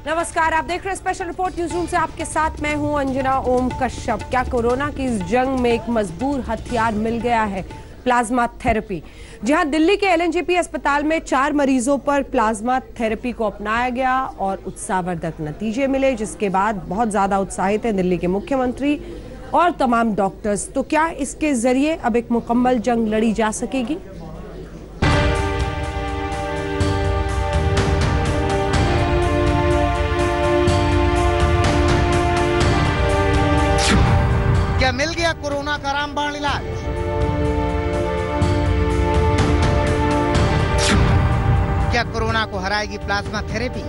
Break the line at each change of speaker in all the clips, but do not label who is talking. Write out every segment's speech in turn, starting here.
नमस्कार, आप देख रहे हैं स्पेशल रिपोर्ट न्यूज रूम से। आपके साथ मैं हूं अंजना ओम कश्यप। क्या कोरोना की इस जंग में एक मजबूर हथियार मिल गया है? Plasma therapy. जहां दिल्ली के एलएनजेपी अस्पताल में 4 मरीजों पर प्लाज्मा थेरेपी को अपनाया गया और उत्साहवर्धक नतीजे मिले, जिसके बाद बहुत ज्यादा उत्साहित हैं दिल्ली के मुख्यमंत्री और तमाम डॉक्टर्स। तो क्या इसके जरिए अब एक मुकम्मल जंग लड़ी जा सकेगी?
क्या मिल गया कोरोना का रामबाण इलाज? क्या कोरोना को हराएगी प्लाज्मा थेरेपी?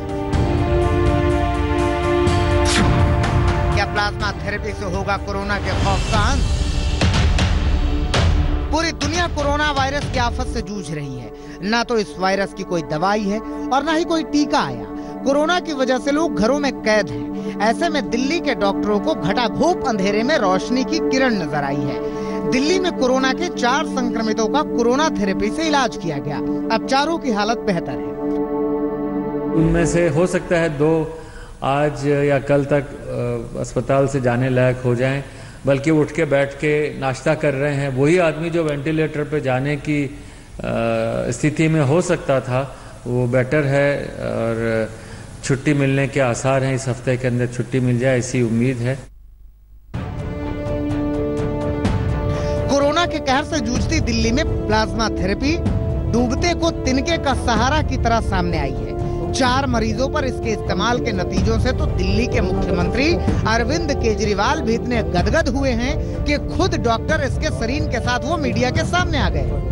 क्या प्लाज्मा थेरेपी से होगा कोरोना के खौफ का अंत? पूरी दुनिया कोरोना वायरस की आफत से जूझ रही है। ना तो इस वायरस की कोई दवाई है और ना ही कोई टीका आया। कोरोना की वजह से लोग घरों में कैद हैं। ऐसे में दिल्ली के डॉक्टरों को घटाघोप अंधेरे में रोशनी की किरण नजर आई है। दिल्ली में कोरोना के 4 संक्रमितों का कोरोना थेरेपी से इलाज किया गया। अब चारों की हालत बेहतर है।
उनमें से हो सकता है 2 आज या कल तक अस्पताल से जाने लायक हो जाएं, बल्कि उठ के बैठ के नाश्ता कर रहे हैं। वही आदमी जो वेंटिलेटर पे जाने की स्थिति में हो सकता था, वो बेटर है और छुट्टी मिलने के आसार हैं। इस हफ्ते के अंदर छुट्टी मिल जाए, ऐसी उम्मीद है।
कोरोना के कहर से जूझती दिल्ली में प्लाज्मा थेरेपी डूबते को तिनके का सहारा की तरह सामने आई है। 4 मरीजों पर इसके इस्तेमाल के नतीजों से तो दिल्ली के मुख्यमंत्री अरविंद केजरीवाल भी इतने गदगद हुए हैं कि खुद डॉक्टर एसके सरीन के साथ वो मीडिया के सामने आ गए।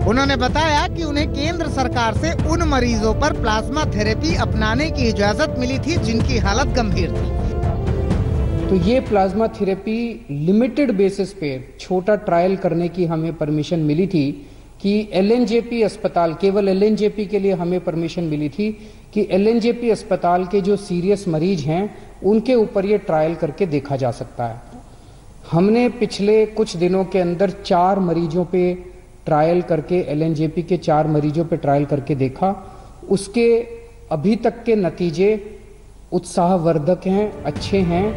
उन्होंने बताया कि उन्हें केंद्र सरकार से उन मरीजों पर प्लाज्मा थेरेपी अपनाने की इजाजत मिली थी जिनकी हालत गंभीर थी।
तो ये प्लाज्मा थेरेपी लिमिटेड बेसिस पे छोटा ट्रायल करने की हमें परमिशन मिली थी कि एलएनजेपी अस्पताल, केवल एलएनजेपी के लिए हमें परमिशन मिली थी कि एलएनजेपी अस्पताल के जो सीरियस मरीज हैं उनके ऊपर ये ट्रायल करके देखा जा सकता है। हमने पिछले कुछ दिनों के अंदर 4 मरीजों पे ट्रायल करके, एलएनजेपी के 4 मरीजों पे ट्रायल करके देखा। उसके अभी तक के नतीजे उत्साहवर्धक हैं, अच्छे हैं।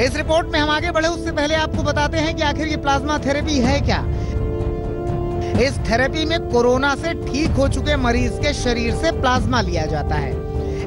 इस रिपोर्ट में हम आगे बढ़े उससे पहले आपको बताते हैं कि आखिर ये प्लाज्मा थेरेपी है क्या। इस थेरेपी में कोरोना से ठीक हो चुके मरीज के शरीर से प्लाज्मा लिया जाता है।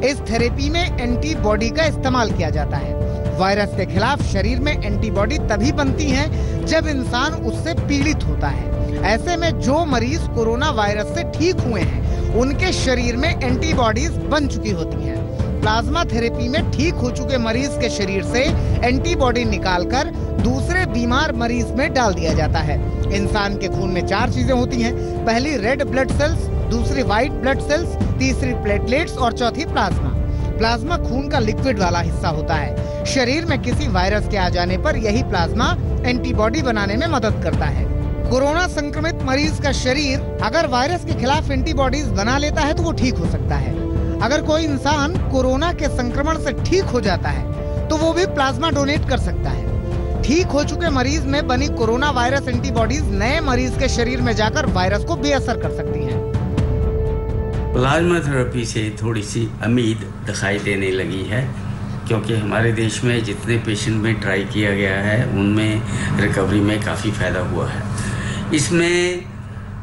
इस थेरेपी में एंटीबॉडी का इस्तेमाल किया जाता है। वायरस के खिलाफ शरीर में एंटीबॉडी तभी बनती है जब इंसान उससे पीड़ित होता है। ऐसे में जो मरीज कोरोना वायरस से ठीक हुए हैं, उनके शरीर में एंटीबॉडीज बन चुकी होती हैं। प्लाज्मा थेरेपी में ठीक हो चुके मरीज के शरीर से एंटीबॉडी निकालकर दूसरे बीमार मरीज में डाल दिया जाता है। इंसान के खून में 4 चीजें होती हैं। पहली रेड ब्लड सेल्स, दूसरी व्हाइट ब्लड सेल्स, तीसरी प्लेटलेट्स और चौथी प्लाज्मा। प्लाज्मा खून का लिक्विड वाला हिस्सा होता है। शरीर में किसी वायरस के आ जाने पर यही प्लाज्मा एंटीबॉडी बनाने में मदद करता है। कोरोना संक्रमित मरीज का शरीर अगर वायरस के खिलाफ एंटीबॉडीज बना लेता है तो वो ठीक हो सकता है। अगर कोई इंसान कोरोना के संक्रमण से ठीक हो जाता है तो वो भी प्लाज्मा डोनेट कर सकता है। ठीक हो चुके मरीज में बनी कोरोना वायरस एंटीबॉडीज नए मरीज के शरीर में जाकर वायरस को बेअसर कर सकती हैं।
प्लाज्मा थेरेपी से थोड़ी सी उम्मीद दिखाई देने लगी है, क्योंकि हमारे देश में जितने पेशेंट में ट्राई किया गया है उनमें रिकवरी में काफ़ी फ़ायदा हुआ है। इसमें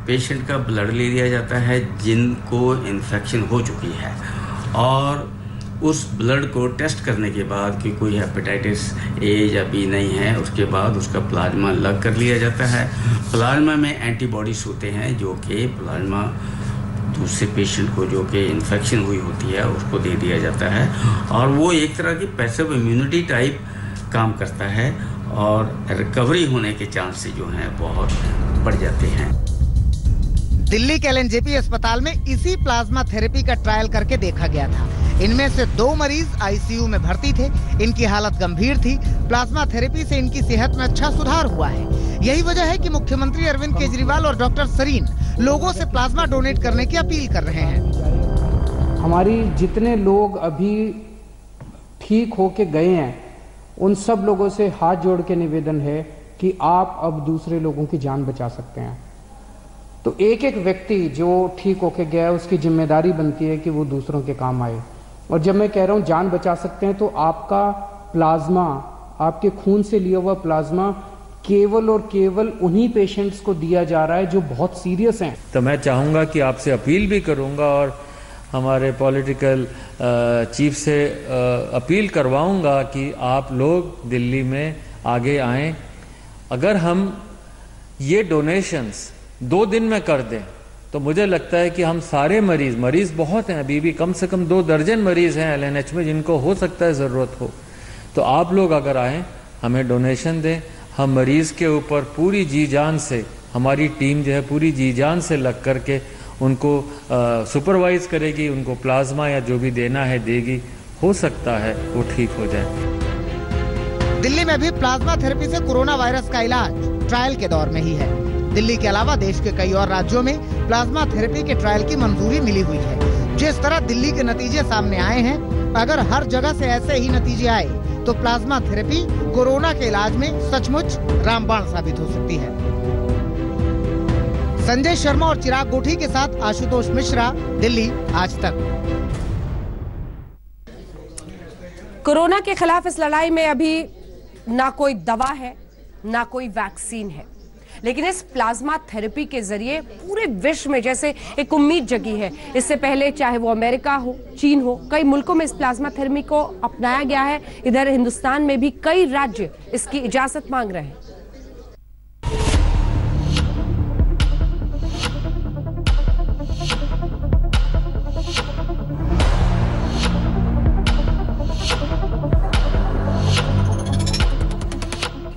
पेशेंट का ब्लड ले लिया जाता है जिनको इन्फेक्शन हो चुकी है, और उस ब्लड को टेस्ट करने के बाद कि कोई हेपेटाइटिस ए या बी नहीं है, उसके बाद उसका प्लाज्मा अलग कर लिया जाता है। प्लाज्मा में एंटीबॉडीज होते हैं जो कि प्लाज्मा दूसरे पेशेंट को जो कि इन्फेक्शन हुई होती है उसको दे दिया जाता है, और वो एक तरह की पैसिव इम्यूनिटी टाइप काम करता है और रिकवरी होने के चांसेस जो हैं बहुत बढ़ जाते हैं।
दिल्ली के एलएनजेपी अस्पताल में इसी प्लाज्मा थेरेपी का ट्रायल करके देखा गया था। इनमें से 2 मरीज आईसीयू में भर्ती थे। इनकी हालत गंभीर थी। प्लाज्मा थेरेपी से इनकी सेहत में अच्छा सुधार हुआ है। यही वजह है कि मुख्यमंत्री अरविंद केजरीवाल और डॉक्टर सरीन लोगों से प्लाज्मा डोनेट करने की अपील कर रहे हैं।
हमारी जितने लोग अभी ठीक होके गए हैं, उन सब लोगों से हाथ जोड़ के निवेदन है कि आप अब दूसरे लोगों की जान बचा सकते हैं। तो एक एक व्यक्ति जो ठीक होके गया है उसकी जिम्मेदारी बनती है कि वो दूसरों के काम आए। और जब मैं कह रहा हूँ जान बचा सकते हैं, तो आपका प्लाज्मा, आपके खून से लिया हुआ प्लाज्मा केवल और केवल उन्हीं पेशेंट्स को दिया जा रहा है जो बहुत सीरियस हैं।
तो मैं चाहूँगा कि आपसे अपील भी करूँगा और हमारे पॉलिटिकल चीफ से अपील करवाऊँगा कि आप लोग दिल्ली में आगे आएँ। अगर हम ये डोनेशंस 2 दिन में कर दें तो मुझे लगता है कि हम सारे मरीज़ बहुत हैं, अभी भी कम से कम 2 दर्जन मरीज़ हैं LNH में जिनको हो सकता है ज़रूरत हो। तो आप लोग अगर आएँ, हमें डोनेशन दें, हम मरीज़ के ऊपर पूरी जी जान से, हमारी टीम जो है पूरी जी जान से लग कर के उनको सुपरवाइज करेगी, उनको प्लाज्मा या जो भी देना है देगी। हो सकता है वो ठीक हो जाए।
दिल्ली में भी प्लाज्मा थेरेपी से कोरोना वायरस का इलाज ट्रायल के दौर में ही है। दिल्ली के अलावा देश के कई और राज्यों में प्लाज्मा थेरेपी के ट्रायल की मंजूरी मिली हुई है। जिस तरह दिल्ली के नतीजे सामने आए हैं, अगर हर जगह से ऐसे ही नतीजे आए तो प्लाज्मा थेरेपी कोरोना के इलाज में सचमुच रामबाण साबित हो सकती है। संजय शर्मा और चिराग गोठी के साथ आशुतोष मिश्रा, दिल्ली आज तक।
कोरोना के खिलाफ इस लड़ाई में अभी ना कोई दवा है, ना कोई वैक्सीन है, लेकिन इस प्लाज्मा थेरेपी के जरिए पूरे विश्व में जैसे एक उम्मीद जगी है। इससे पहले चाहे वो अमेरिका हो, चीन हो, कई मुल्कों में इस प्लाज्मा थेरेपी को अपनाया गया है। इधर हिंदुस्तान में भी कई राज्य इसकी इजाजत मांग रहे हैं।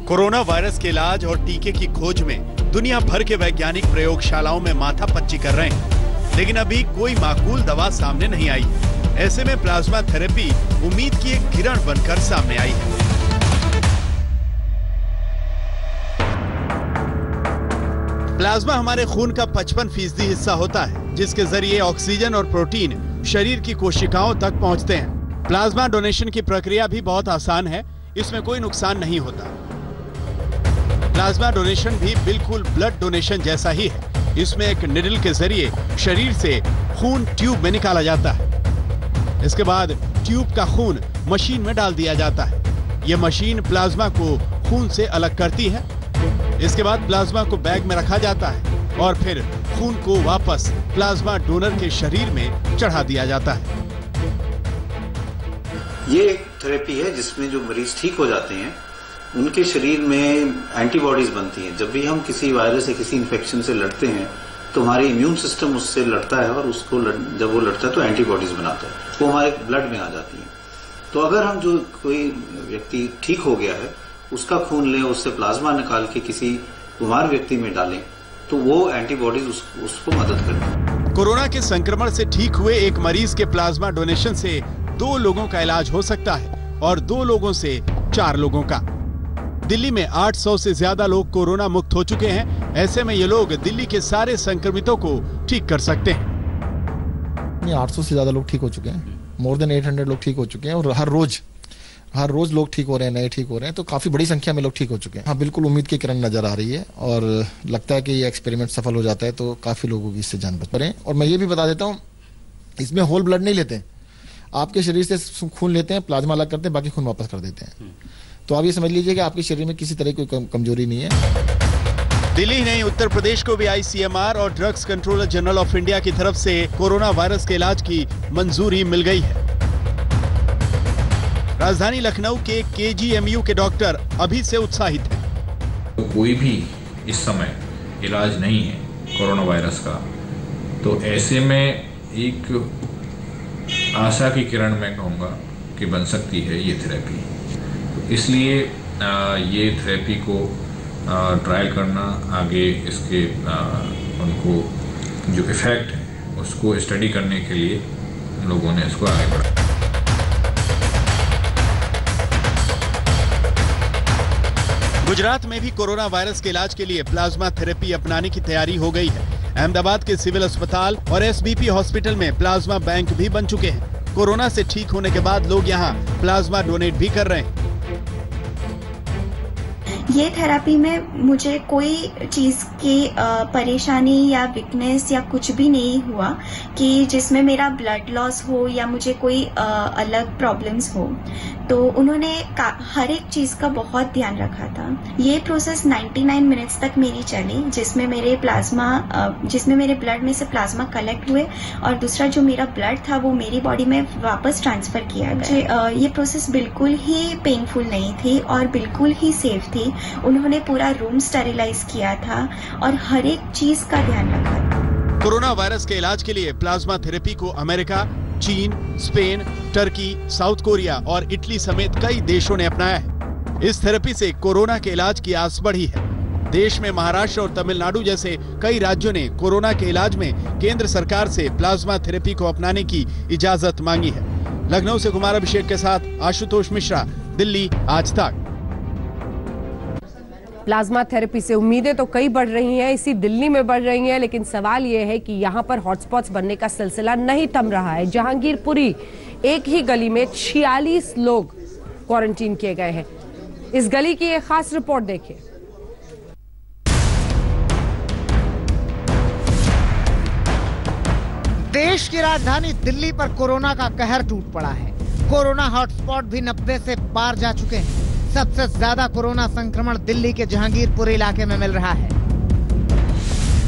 कोरोना वायरस के इलाज और टीके की खोज में दुनिया भर के वैज्ञानिक प्रयोगशालाओं में माथापच्ची कर रहे हैं, लेकिन अभी कोई माकूल दवा सामने नहीं आई। ऐसे में प्लाज्मा थेरेपी उम्मीद की एक किरण बनकर सामने आई है। प्लाज्मा हमारे खून का 55% हिस्सा होता है, जिसके जरिए ऑक्सीजन और प्रोटीन शरीर की कोशिकाओं तक पहुंचते हैं। प्लाज्मा डोनेशन की प्रक्रिया भी बहुत आसान है, इसमें कोई नुकसान नहीं होता। प्लाज्मा डोनेशन भी बिल्कुल ब्लड डोनेशन जैसा ही है। इसमें एक निडल के जरिए शरीर से खून ट्यूब में निकाला जाता है। इसके बाद ट्यूब का खून मशीन में डाल दिया जाता है। यह मशीन प्लाज्मा को खून से अलग करती है। इसके बाद प्लाज्मा को बैग में रखा जाता है और फिर खून को वापस प्लाज्मा डोनर के शरीर में चढ़ा दिया जाता है।
ये एक थेरेपी है जिसमें जो मरीज ठीक हो जाते हैं उनके शरीर में एंटीबॉडीज बनती हैं। जब भी हम किसी वायरस या किसी इन्फेक्शन से लड़ते हैं तो हमारी इम्यून सिस्टम उससे लड़ता है और उसको जब वो लड़ता है तो एंटीबॉडीज बनाता है, वो हमारे ब्लड में आ जाती है। तो अगर हम जो कोई व्यक्ति ठीक हो गया है उसका खून लें, उससे प्लाज्मा निकाल के किसी बीमार व्यक्ति में डालें तो वो एंटीबॉडीज उसको मदद करती है।
कोरोना के संक्रमण से ठीक हुए एक मरीज के प्लाज्मा डोनेशन से 2 लोगों का इलाज हो सकता है और 2 लोगों से 4 लोगों का। दिल्ली में 800 से ज्यादा लोग कोरोना मुक्त हो चुके हैं। ऐसे में ये लोग दिल्ली के सारे संक्रमितों को ठीक कर सकते हैं।
800 से ज्यादा लोग ठीक हो चुके हैं, मोर देन 800 लोग ठीक हो चुके हैं और हर रोज लोग ठीक हो रहे हैं, नए ठीक हो रहे हैं, तो काफी बड़ी संख्या में लोग ठीक हो चुके हैं। हाँ, बिल्कुल उम्मीद की किरण नजर आ रही है और लगता है कि ये एक्सपेरिमेंट सफल हो जाता है तो काफी लोगों की इससे जान बच रहे हैं। और मैं ये भी बता देता हूँ, इसमें होल ब्लड नहीं लेते, आपके शरीर से खून लेते हैं, प्लाज्मा अलग करते हैं, बाकी खून वापस कर देते हैं। तो आप ये समझ लीजिए कि आपके शरीर में किसी तरह की कोई कमजोरी नहीं है।
दिल्ली ही नहीं, उत्तर प्रदेश को भी ICMR और drugs controller general of India की तरफ से कोरोना वायरस के इलाज की मंजूरी मिल गई है। राजधानी लखनऊ के KGMU के डॉक्टर अभी से उत्साहित हैं।
तो कोई भी इस समय इलाज नहीं है कोरोना वायरस का, तो ऐसे में एक आशा की किरण मैं कहूँगा कि बन सकती है ये थेरेपी। इसलिए ये थेरेपी को ट्रायल करना, आगे इसके उनको जो इफ़ेक्ट है उसको स्टडी करने के लिए लोगों ने इसको आगे बढ़ाया।
गुजरात में भी कोरोना वायरस के इलाज के लिए प्लाज्मा थेरेपी अपनाने की तैयारी हो गई है। अहमदाबाद के सिविल अस्पताल और SBP हॉस्पिटल में प्लाज्मा बैंक भी बन चुके हैं। कोरोना से ठीक होने के बाद लोग यहाँ प्लाज्मा डोनेट भी कर रहे हैं।
ये थेरेपी में मुझे कोई चीज़ की परेशानी या वीकनेस या कुछ भी नहीं हुआ कि जिसमें मेरा ब्लड लॉस हो या मुझे कोई अलग प्रॉब्लम्स हो। तो उन्होंने हर एक चीज़ का बहुत ध्यान रखा था। ये प्रोसेस 99 मिनट्स तक मेरी चली, जिसमें मेरे ब्लड में से प्लाज्मा कलेक्ट हुए और दूसरा जो मेरा ब्लड था वो मेरी बॉडी में वापस ट्रांसफ़र किया गया। ये प्रोसेस बिल्कुल ही पेनफुल नहीं थी और बिल्कुल ही सेफ थी। उन्होंने पूरा रूम स्टेरिलाइज किया था और हर एक चीज़ का ध्यान रखा था।
कोरोना वायरस के इलाज के लिए प्लाज्मा थेरेपी को अमेरिका, चीन, स्पेन, टर्की, साउथ कोरिया और इटली समेत कई देशों ने अपनाया है। इस थेरेपी से कोरोना के इलाज की आस बढ़ी है। देश में महाराष्ट्र और तमिलनाडु जैसे कई राज्यों ने कोरोना के इलाज में केंद्र सरकार से प्लाज्मा थेरेपी को अपनाने की इजाजत मांगी है। लखनऊ से कुमार अभिषेक के साथ आशुतोष मिश्रा, दिल्ली आज तक।
प्लाज्मा थेरेपी से उम्मीदें तो कई बढ़ रही हैं, इसी दिल्ली में बढ़ रही हैं, लेकिन सवाल यह है कि यहां पर हॉटस्पॉट्स बनने का सिलसिला नहीं थम रहा है। जहांगीरपुरी एक ही गली में 46 लोग क्वारंटीन किए गए हैं। इस गली की एक खास रिपोर्ट देखिए।
देश की राजधानी दिल्ली पर कोरोना का कहर टूट पड़ा है। कोरोना हॉटस्पॉट भी 90 से पार जा चुके हैं। सबसे ज्यादा कोरोना संक्रमण दिल्ली के जहांगीरपुरी इलाके में मिल रहा है।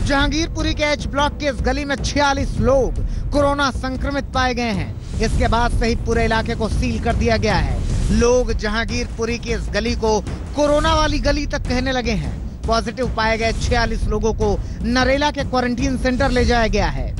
जहांगीरपुरी के एच ब्लॉक के इस गली में 46 लोग कोरोना संक्रमित पाए गए हैं। इसके बाद से ही पूरे इलाके को सील कर दिया गया है। लोग जहांगीरपुरी की इस गली को कोरोना वाली गली तक कहने लगे हैं। पॉजिटिव पाए गए 46 लोगों को नरेला के क्वारंटीन सेंटर ले जाया गया है।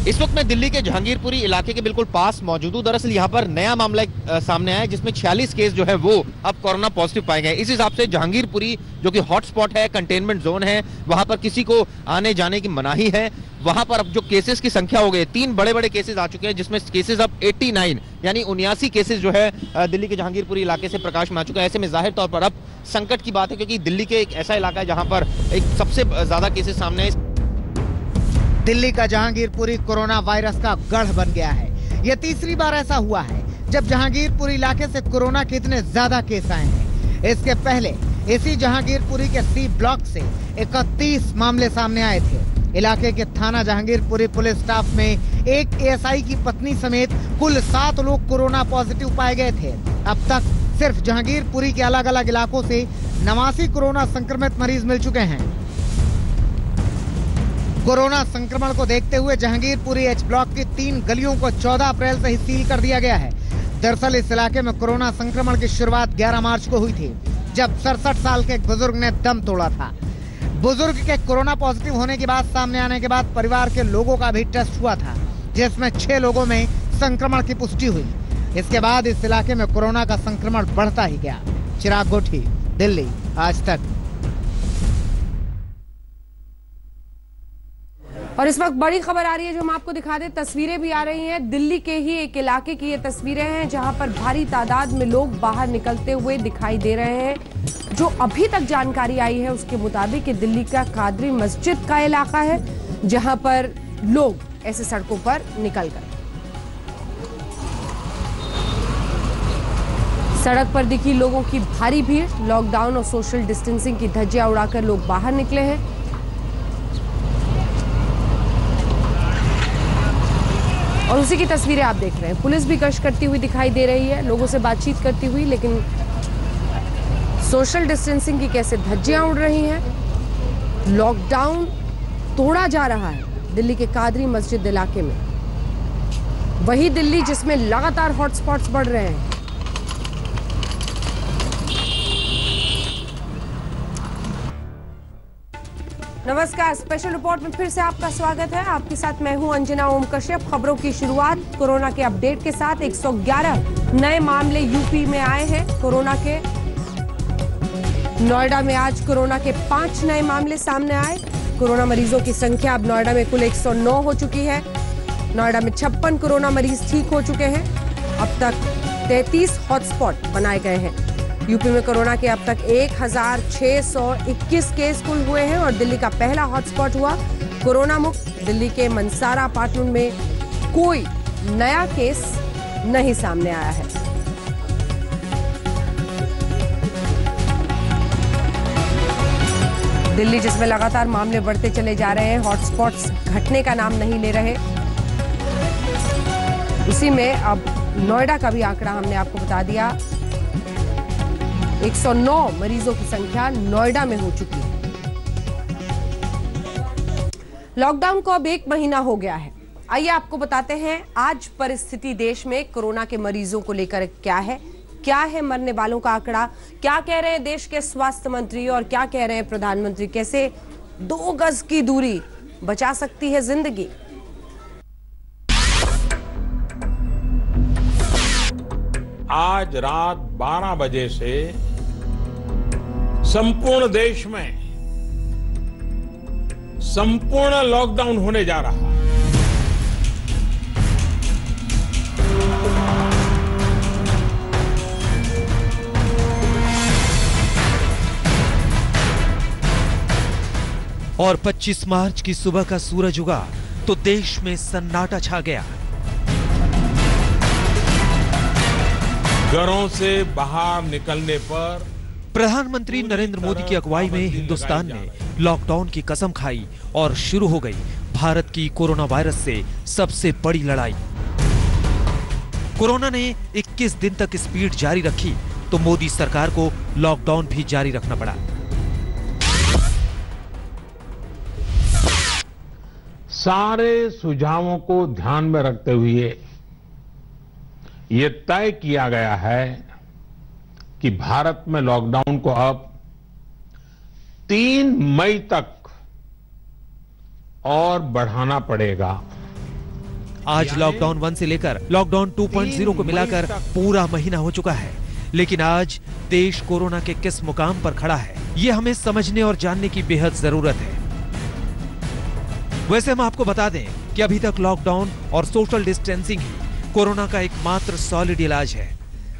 इस वक्त मैं दिल्ली के जहांगीरपुरी इलाके के बिल्कुल पास मौजूद हूं। दरअसल यहाँ पर नया मामला सामने आया है जिसमें 46 केस जो है वो अब कोरोना पॉजिटिव पाए गए। इस हिसाब से जहांगीरपुरी जो कि हॉटस्पॉट है, कंटेनमेंट जोन है, वहां पर किसी को आने जाने की मनाही है। वहां पर अब जो केसेस की संख्या हो गई, 3 बड़े-बड़े केसेस आ चुके हैं, जिसमें केसेस अब 89 यानी 79 केसेस जो है दिल्ली के जहांगीरपुरी इलाके से प्रकाश में आ चुका है। ऐसे में जाहिर तौर पर अब संकट की बात है, क्योंकि दिल्ली के एक ऐसा इलाका है जहां पर एक सबसे ज्यादा केसेस सामने है।
दिल्ली का जहांगीरपुरी कोरोना वायरस का गढ़ बन गया है। यह तीसरी बार ऐसा हुआ है जब जहांगीरपुरी इलाके से कोरोना के इतने ज्यादा केस आए हैं। इसके पहले इसी जहांगीरपुरी के सी ब्लॉक से 31 मामले सामने आए थे। इलाके के थाना जहांगीरपुरी पुलिस स्टाफ में एक एएसआई की पत्नी समेत कुल 7 लोग कोरोना पॉजिटिव पाए गए थे। अब तक सिर्फ जहांगीरपुरी के अलग अलग इलाकों से 89 कोरोना संक्रमित मरीज मिल चुके हैं। कोरोना संक्रमण को देखते हुए जहांगीरपुरी एच ब्लॉक की 3 गलियों को 14 अप्रैल से ही सील कर दिया गया है। दरअसल इस इलाके में कोरोना संक्रमण की शुरुआत 11 मार्च को हुई थी, जब 67 साल के बुजुर्ग ने दम तोड़ा था। बुजुर्ग के कोरोना पॉजिटिव होने की बात सामने आने के बाद परिवार के लोगों का भी टेस्ट हुआ था, जिसमें 6 लोगों में संक्रमण की पुष्टि हुई। इसके बाद इस इलाके में कोरोना का संक्रमण बढ़ता ही गया। चिराग गोठी, दिल्ली आज तक।
और इस वक्त बड़ी खबर आ रही है जो हम आपको दिखा दें, तस्वीरें भी आ रही हैं। दिल्ली के ही एक इलाके की ये तस्वीरें हैं जहां पर भारी तादाद में लोग बाहर निकलते हुए दिखाई दे रहे हैं। जो अभी तक जानकारी आई है उसके मुताबिक दिल्ली का कादरी मस्जिद का इलाका है, जहां पर लोग ऐसे सड़कों पर निकल गए। सड़क पर दिखी लोगों की भारी भीड़। लॉकडाउन और सोशल डिस्टेंसिंग की धज्जियां उड़ाकर लोग बाहर निकले हैं। और उसी की तस्वीरें आप देख रहे हैं। पुलिस भी गश्त करती हुई दिखाई दे रही है, लोगों से बातचीत करती हुई, लेकिन सोशल डिस्टेंसिंग की कैसे धज्जियां उड़ रही हैं। लॉकडाउन तोड़ा जा रहा है दिल्ली के कादरी मस्जिद इलाके में, वही दिल्ली जिसमें लगातार हॉटस्पॉट्स बढ़ रहे हैं। नमस्कार, स्पेशल रिपोर्ट में फिर से आपका स्वागत है। आपके साथ मैं हूं अंजना ओम कश्यप। खबरों की शुरुआत कोरोना के अपडेट के साथ। 111 नए मामले यूपी में आए हैं कोरोना के। नोएडा में आज कोरोना के 5 नए मामले सामने आए। कोरोना मरीजों की संख्या अब नोएडा में कुल 109 हो चुकी है। नोएडा में 56 कोरोना मरीज ठीक हो चुके हैं। अब तक 33 हॉटस्पॉट बनाए गए हैं। यूपी में कोरोना के अब तक 1621 केस कुल हुए हैं और दिल्ली का पहला हॉटस्पॉट हुआ कोरोना मुक्त। दिल्ली के मनसारा अपार्टमेंट में कोई नया केस नहीं सामने आया है। दिल्ली जिसमें लगातार मामले बढ़ते चले जा रहे हैं, हॉटस्पॉट्स घटने का नाम नहीं ले रहे, उसी में अब नोएडा का भी आंकड़ा हमने आपको बता दिया। 109 मरीजों की संख्या नोएडा में हो चुकी है। लॉकडाउन को अब 1 महीना हो गया है। आइए आपको बताते हैं आज परिस्थिति देश में कोरोना के मरीजों को लेकर क्या है, क्या है मरने वालों का आंकड़ा, क्या कह रहे हैं देश के स्वास्थ्य मंत्री और क्या कह रहे हैं प्रधानमंत्री, कैसे 2 गज की दूरी बचा सकती है जिंदगी।
आज रात 12 बजे से संपूर्ण देश में संपूर्ण लॉकडाउन होने जा रहा है।
और 25 मार्च की सुबह का सूरज उगा तो देश में सन्नाटा छा गया।
घरों से बाहर निकलने पर
प्रधानमंत्री नरेंद्र मोदी की अगुवाई में हिंदुस्तान ने लॉकडाउन की कसम खाई और शुरू हो गई भारत की कोरोना वायरस से सबसे बड़ी लड़ाई। कोरोना ने 21 दिन तक स्पीड जारी रखी तो मोदी सरकार को लॉकडाउन भी जारी रखना पड़ा।
सारे सुझावों को ध्यान में रखते हुए ये तय किया गया है कि भारत में लॉकडाउन को अब 3 मई तक और बढ़ाना पड़ेगा।
आज लॉकडाउन 1 से लेकर लॉकडाउन 2.0 को मिलाकर पूरा महीना हो चुका है, लेकिन आज देश कोरोना के किस मुकाम पर खड़ा है ये हमें समझने और जानने की बेहद जरूरत है। वैसे हम आपको बता दें कि अभी तक लॉकडाउन और सोशल डिस्टेंसिंग ही कोरोना का एकमात्र सॉलिड इलाज है।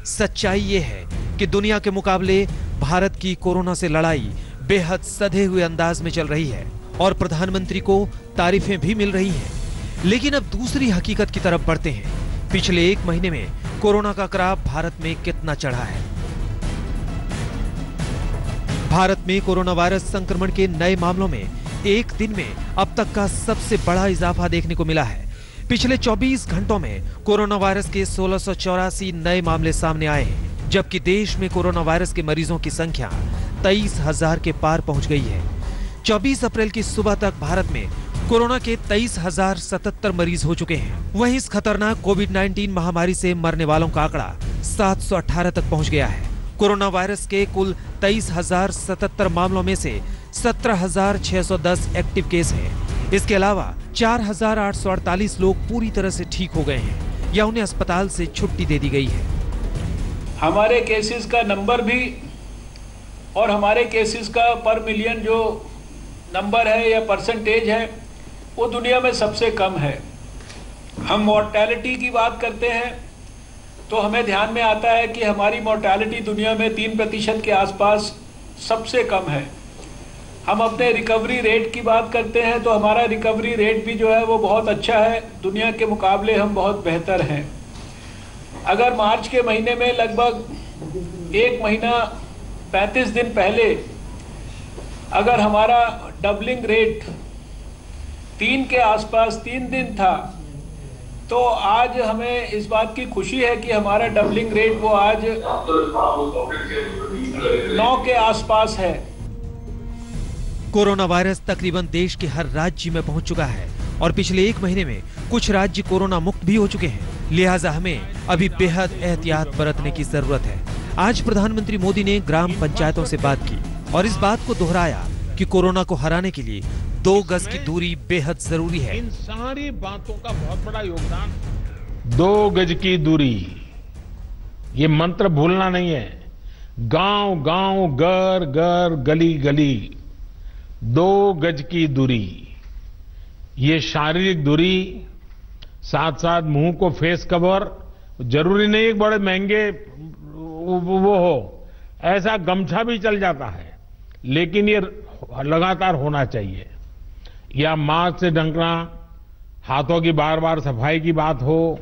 सच्चाई ये है कि दुनिया के मुकाबले भारत की कोरोना से लड़ाई बेहद सधे हुए अंदाज में चल रही है और प्रधानमंत्री को तारीफें भी मिल रही हैं। लेकिन अब दूसरी हकीकत की तरफ बढ़ते हैं। पिछले 1 महीने में कोरोना का करार भारत में कितना चढ़ा है। भारत में कोरोना वायरस संक्रमण के नए मामलों में एक दिन में अब तक का सबसे बड़ा इजाफा देखने को मिला है। पिछले 24 घंटों में कोरोना वायरस के 1684 नए मामले सामने आए हैं, जबकि देश में कोरोना वायरस के मरीजों की संख्या 23,000 के पार पहुंच गई है। 24 अप्रैल की सुबह तक भारत में कोरोना के 23,077 मरीज हो चुके हैं। वहीं इस खतरनाक कोविड-19 महामारी से मरने वालों का आंकड़ा 718 तक पहुंच गया है। कोरोना वायरस के कुल 23,077 मामलों में से 17,610 एक्टिव केस हैं। इसके अलावा 4,848 लोग पूरी तरह से ठीक हो गए हैं या उन्हें अस्पताल से छुट्टी दे दी गई है।
हमारे केसेस का नंबर भी और हमारे केसेस का पर मिलियन जो नंबर है या परसेंटेज है वो दुनिया में सबसे कम है। हम मॉर्टेलिटी की बात करते हैं तो हमें ध्यान में आता है कि हमारी मॉर्टेलिटी दुनिया में 3% के आसपास सबसे कम है। हम अपने रिकवरी रेट की बात करते हैं तो हमारा रिकवरी रेट भी जो है वो बहुत अच्छा है, दुनिया के मुकाबले हम बहुत बेहतर हैं। अगर मार्च के महीने में लगभग 1 महीना 35 दिन पहले अगर हमारा डबलिंग रेट 3 के आसपास 3 दिन था तो आज हमें इस बात की खुशी है कि हमारा डबलिंग रेट वो आज 9 के आसपास है।
कोरोना वायरस तकरीबन देश के हर राज्य में पहुंच चुका है और पिछले 1 महीने में कुछ राज्य कोरोना मुक्त भी हो चुके हैं। लिहाजा हमें अभी बेहद एहतियात बरतने की जरूरत है। आज प्रधानमंत्री मोदी ने ग्राम पंचायतों से बात की और इस बात को दोहराया कि कोरोना को हराने के लिए 2 गज की दूरी बेहद जरूरी है।
इन सारी बातों का बहुत बड़ा योगदान 2 गज की दूरी, ये मंत्र भूलना नहीं है। गांव गांव, घर घर, गली गली, 2 गज की दूरी, ये शारीरिक दूरी, साथ साथ मुंह को फेस कवर, जरूरी नहीं एक बड़े महंगे वो हो, ऐसा गमछा भी चल जाता है, लेकिन ये लगातार होना चाहिए। या मास्क से ढकना, हाथों की बार बार सफाई की बात हो।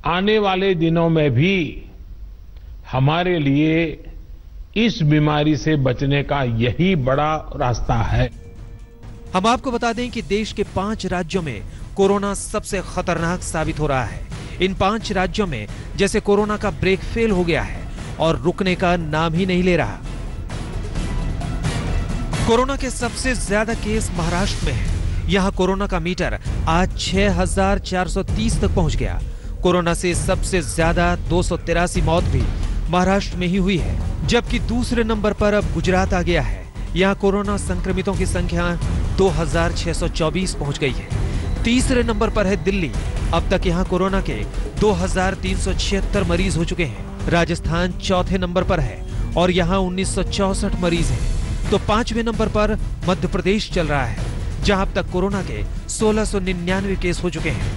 आने वाले दिनों में भी हमारे लिए इस बीमारी से बचने का यही बड़ा रास्ता है।
हम आपको बता दें कि देश के 5 राज्यों में कोरोना सबसे खतरनाक साबित हो रहा है। इन 5 राज्यों में जैसे कोरोना का ब्रेक फेल हो गया है और रुकने का नाम ही नहीं ले रहा। कोरोना के सबसे ज्यादा केस महाराष्ट्र में है। यहां कोरोना का मीटर आज 6430 तक पहुंच गया। कोरोना से सबसे ज्यादा 283 मौत भी महाराष्ट्र में ही हुई है, जबकि दूसरे नंबर पर अब गुजरात आ गया है। यहां कोरोना संक्रमितों की संख्या 2624 पहुंच गई है। तीसरे नंबर पर है दिल्ली। अब तक यहां कोरोना के 2376 मरीज हो चुके हैं। राजस्थान चौथे नंबर पर है और यहां 1964 मरीज हैं। तो 5वें नंबर पर मध्य प्रदेश चल रहा है, जहां अब तक कोरोना के 1699 केस हो चुके हैं।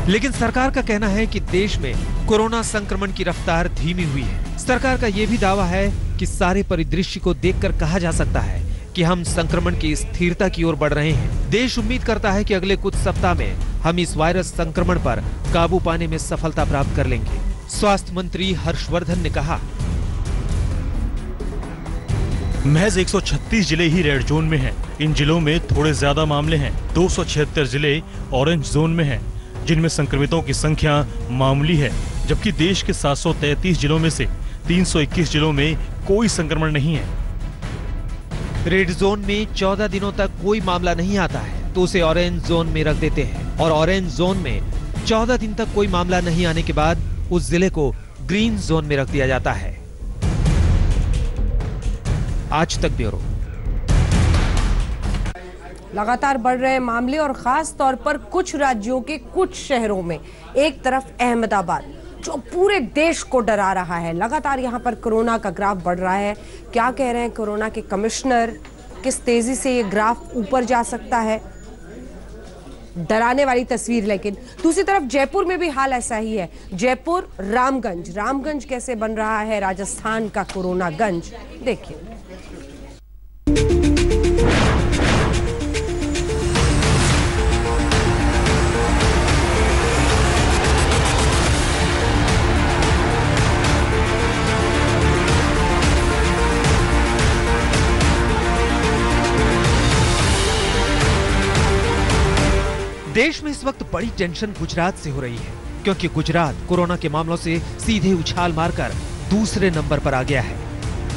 लेकिन सरकार का कहना है कि देश में कोरोना संक्रमण की रफ्तार धीमी हुई है। सरकार का यह भी दावा है कि सारे परिदृश्य को देखकर कहा जा सकता है कि हम संक्रमण की स्थिरता की ओर बढ़ रहे हैं। देश उम्मीद करता है कि अगले कुछ सप्ताह में हम इस वायरस संक्रमण पर काबू पाने में सफलता प्राप्त कर लेंगे। स्वास्थ्य मंत्री हर्षवर्धन ने कहा,
महज 136 जिले ही रेड जोन में हैं। इन जिलों में थोड़े ज्यादा मामले हैं। 276 जिले ऑरेंज जोन में हैं, जिनमें संक्रमितों की संख्या मामूली है, जबकि देश के 733 जिलों में से 321 जिलों में कोई संक्रमण नहीं है।
रेड जोन में 14 दिनों तक कोई मामला नहीं आता है तो उसे ऑरेंज जोन में रख देते हैं, और ऑरेंज जोन में 14 दिन तक कोई मामला नहीं आने के बाद उस जिले को ग्रीन जोन में रख दिया जाता है। आज तक ब्यूरो।
लगातार बढ़ रहे मामले और खास तौर पर कुछ राज्यों के कुछ शहरों में। एक तरफ अहमदाबाद जो पूरे देश को डरा रहा है। लगातार यहां पर कोरोना का ग्राफ बढ़ रहा है। क्या कह रहे हैं कोरोना के कमिश्नर, किस तेजी से ये ग्राफ ऊपर जा सकता है, डराने वाली तस्वीर। लेकिन दूसरी तरफ जयपुर में भी हाल ऐसा ही है। जयपुर रामगंज कैसे बन रहा है राजस्थान का कोरोना गंज, देखिए।
देश में इस वक्त बड़ी टेंशन गुजरात से हो रही है, क्योंकि गुजरात कोरोना के मामलों से सीधे उछाल मारकर दूसरे नंबर पर आ गया है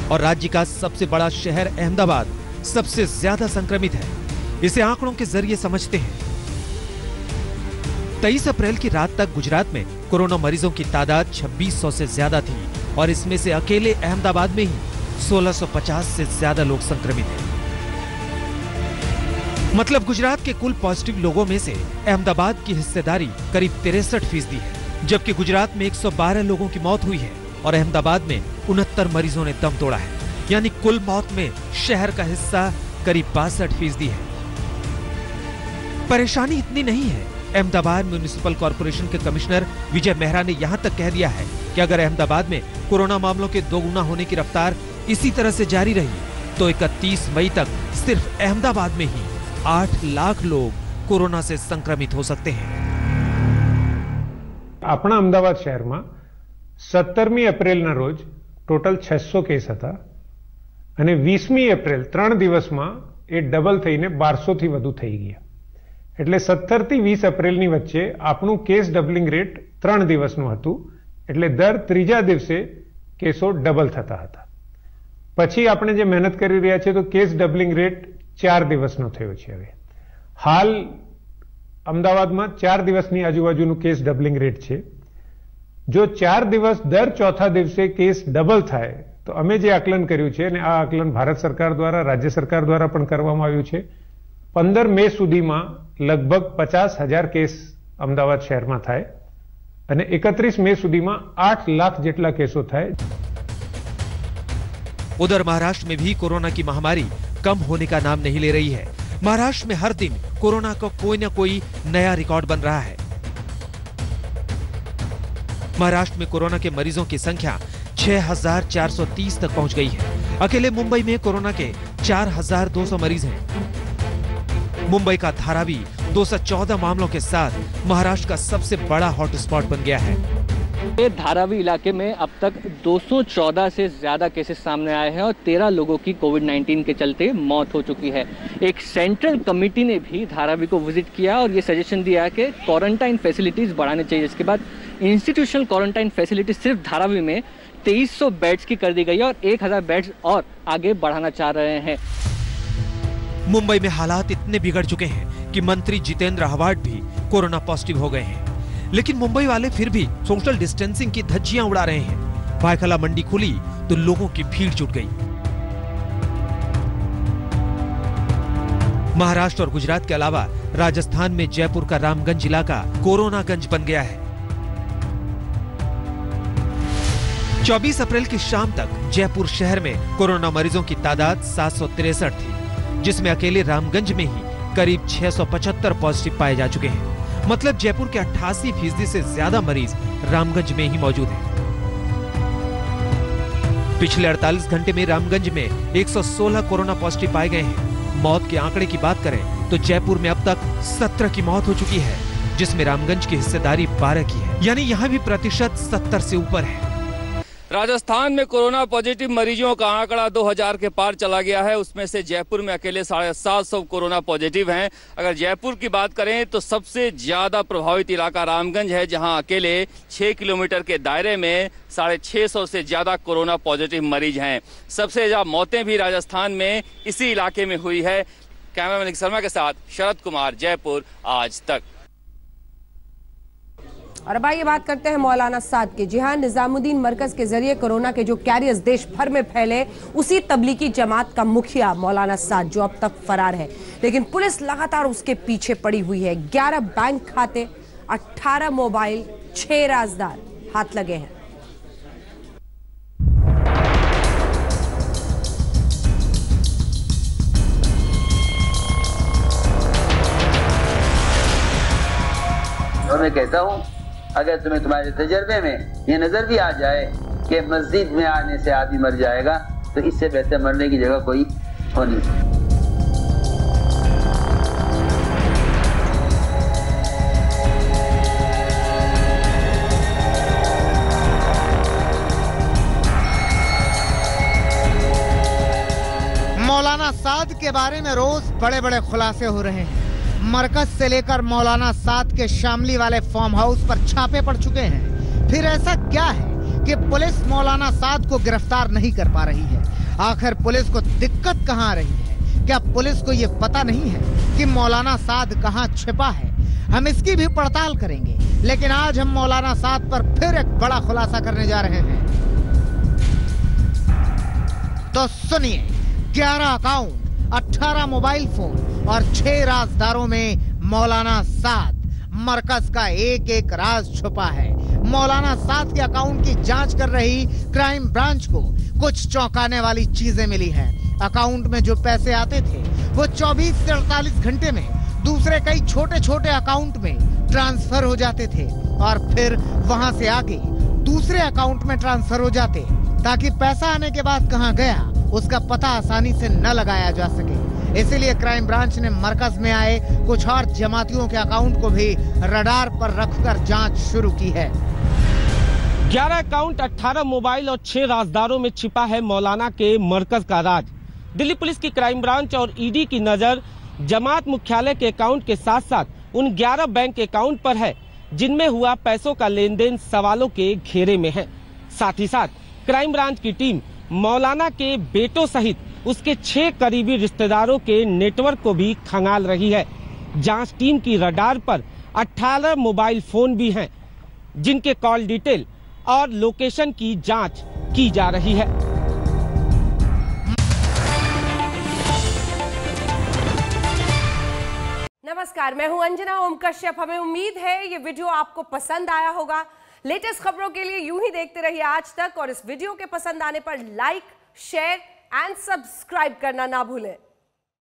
और राज्य का सबसे बड़ा शहर अहमदाबाद सबसे ज्यादा संक्रमित है। इसे आंकड़ों के जरिए समझते हैं। 23 अप्रैल की रात तक गुजरात में कोरोना मरीजों की तादाद 2600 से ज्यादा थी और इसमें से अकेले अहमदाबाद में ही 1650 से ज्यादा लोग संक्रमित हैं। मतलब गुजरात के कुल पॉजिटिव लोगों में से अहमदाबाद की हिस्सेदारी करीब 63% है, जबकि गुजरात में 112 लोगों की मौत हुई है और अहमदाबाद में 69 मरीजों ने दम तोड़ा है। यानी कुल मौत में शहर का हिस्सा करीब 62% है। परेशानी इतनी नहीं है। अहमदाबाद म्युनिसिपल कॉर्पोरेशन के कमिश्नर विजय मेहरा ने यहां तक कह दिया है कि अगर अहमदाबाद में कोरोना मामलों के दोगुना होने की रफ्तार इसी तरह से जारी रही तो 31 मई तक सिर्फ अहमदाबाद में ही 8 लाख लोग कोरोना से संक्रमित हो सकते हैं।
अपना अमदावाद शहर में 17મી એપ્રિલના રોજ ટોટલ 600 કેસ હતા અને 20મી એપ્રિલ 3 દિવસમાં એ ડબલ થઈને 1200 થી વધુ થઈ ગયા। એટલે 17 થી 20 એપ્રિલની વચ્ચે આપણું કેસ ડબલિંગ રેટ 3 દિવસનું હતું, એટલે દર ત્રીજા દિવસે કેસો ડબલ થતા હતા। પછી આપણે જે મહેનત કરી રહ્યા છે તો કેસ ડબલિંગ રેટ 4 દિવસનો થયો છે। હવે હાલ અમદાવાદમાં 4 દિવસની આજુબાજુનું કેસ ડબલિંગ રેટ છે। જો 4 દિવસ દર ચોથા દિવસે કેસ ડબલ થાય તો અમે જે આકલન કર્યું છે અને આ આકલન ભારત સરકાર દ્વારા રાજ્ય સરકાર દ્વારા પણ કરવામાં આવ્યું છે, 15 મે સુધીમાં લગભગ 50,000 કેસ અમદાવાદ શહેરમાં થાય અને 31 મે સુધીમાં 8 લાખ જેટલા કેસો થાય।
उधर महाराष्ट्र में भी कोरोना की महामारी कम होने का नाम नहीं ले रही है। महाराष्ट्र में हर दिन कोरोना का कोई न कोई नया रिकॉर्ड बन रहा है। महाराष्ट्र में कोरोना के मरीजों की संख्या 6430 तक पहुंच गई है। अकेले मुंबई में कोरोना के 4200 मरीज हैं। मुंबई का धारावी 214 मामलों के साथ महाराष्ट्र का सबसे बड़ा हॉटस्पॉट बन गया है।
धारावी इलाके में अब तक 214 से ज़्यादा केसेस सामने आए हैं और 13 लोगों की कोविड-19 के चलते मौत हो चुकी है। एक सेंट्रल कमेटी ने भी धारावी को विजिट किया और ये सजेशन दिया कि क्वारंटाइन फैसिलिटीज़ बढ़ाने चाहिए। इसके बाद इंस्टीट्यूशनल क्वारंटाइन फैसिलिटी सिर्फ धारावी में 2300 बेड्स की कर दी गई है और 1000 बेड्स और आगे बढ़ाना चाह रहे हैं।
मुंबई में हालात इतने बिगड़ चुके हैं कि मंत्री जितेंद्र आव्हाड भी कोरोना पॉजिटिव हो गए हैं, लेकिन मुंबई वाले फिर भी सोशल डिस्टेंसिंग की धज्जियां उड़ा रहे हैं। भायखला मंडी खुली तो लोगों की भीड़ जुट गई। महाराष्ट्र और गुजरात के अलावा राजस्थान में जयपुर का रामगंज इलाका कोरोनागंज बन गया है। 24 अप्रैल की शाम तक जयपुर शहर में कोरोना मरीजों की तादाद 763 थी, जिसमें अकेले रामगंज में ही करीब 675 पॉजिटिव पाए जा चुके हैं। मतलब जयपुर के 88% से ज्यादा मरीज रामगंज में ही मौजूद हैं। पिछले 48 घंटे में रामगंज में 116 कोरोना पॉजिटिव पाए गए हैं। मौत के आंकड़े की बात करें तो जयपुर में अब तक 17 की मौत हो चुकी है, जिसमें रामगंज की हिस्सेदारी 12 की है, यानी यहाँ भी प्रतिशत 70 से ऊपर है।
राजस्थान में कोरोना पॉजिटिव मरीजों का आंकड़ा 2000 के पार चला गया है। उसमें से जयपुर में अकेले 750 कोरोना पॉजिटिव हैं। अगर जयपुर की बात करें तो सबसे ज्यादा प्रभावित इलाका रामगंज है, जहां अकेले 6 किलोमीटर के दायरे में 650 से ज्यादा कोरोना पॉजिटिव मरीज हैं। सबसे ज्यादा मौतें भी राजस्थान में इसी इलाके में हुई है। कैमरामैन शर्मा के साथ शरद कुमार, जयपुर, आज तक।
और अब आइए बात करते हैं मौलाना साद की। जी हां, निजामुद्दीन मरकज के जरिए कोरोना के जो कैरियर्स देश भर में फैले, उसी तबलीगी जमात का मुखिया मौलाना साद जो अब तक फरार है, लेकिन पुलिस लगातार उसके पीछे पड़ी हुई है। 11 बैंक खाते, 18 मोबाइल, 6 राजदार हाथ लगे हैं।
मैं कहता हूं, अगर तुम्हारे तजर्बे में ये नजर भी आ जाए कि मस्जिद में आने से आदमी मर जाएगा, तो इससे बेहतर मरने की जगह कोई हो नहीं।
मौलाना साद के बारे में रोज बड़े बड़े खुलासे हो रहे हैं। मरकज से लेकर मौलाना साद के शामली वाले फार्म हाउस पर छापे पड़ चुके हैं। फिर ऐसा क्या है कि पुलिस मौलाना साद को गिरफ्तार नहीं कर पा रही है? आखिर पुलिस को दिक्कत कहां आ रही है? क्या पुलिस को यह पता नहीं है कि मौलाना साद कहां छिपा है? हम इसकी भी पड़ताल करेंगे, लेकिन आज हम मौलाना साद पर फिर एक बड़ा खुलासा करने जा रहे हैं। तो सुनिए, 11 अकाउंट, 18 मोबाइल फोन और 6 राजदारों में मौलाना साद। मरकज का एक एक राज छुपा है। मौलाना साद के अकाउंट की जांच कर रही क्राइम ब्रांच को कुछ चौंकाने वाली चीजें मिली हैं। अकाउंट में जो पैसे आते थे वो 24 से 48 घंटे में दूसरे कई छोटे छोटे अकाउंट में ट्रांसफर हो जाते थे और फिर वहां से आगे दूसरे अकाउंट में ट्रांसफर हो जाते, ताकि पैसा आने के बाद कहां गया उसका पता आसानी से न लगाया जा सके। इसीलिए क्राइम ब्रांच ने मरकज में आए कुछ और जमातियों के अकाउंट को भी रडार पर रखकर जांच शुरू की है।
11 अकाउंट, 18 मोबाइल और 6 राजदारों में छिपा है मौलाना के मरकज का राज। दिल्ली पुलिस की क्राइम ब्रांच और ईडी की नजर जमात मुख्यालय के अकाउंट के साथ साथ उन 11 बैंक अकाउंट पर है, जिनमें हुआ पैसों का लेन देन सवालों के घेरे में है। साथ ही साथ क्राइम ब्रांच की टीम मौलाना के बेटों सहित उसके 6 करीबी रिश्तेदारों के नेटवर्क को भी खंगाल रही है। जांच टीम की रडार पर 18 मोबाइल फोन भी हैं, जिनके कॉल डिटेल और लोकेशन की जांच की जा रही है।
नमस्कार, मैं हूं अंजना ओम कश्यप। हमें उम्मीद है ये वीडियो आपको पसंद आया होगा। लेटेस्ट खबरों के लिए यूं ही देखते रहिए आज तक, और इस वीडियो के पसंद आने पर लाइक, शेयर एंड सब्सक्राइब करना ना भूलें।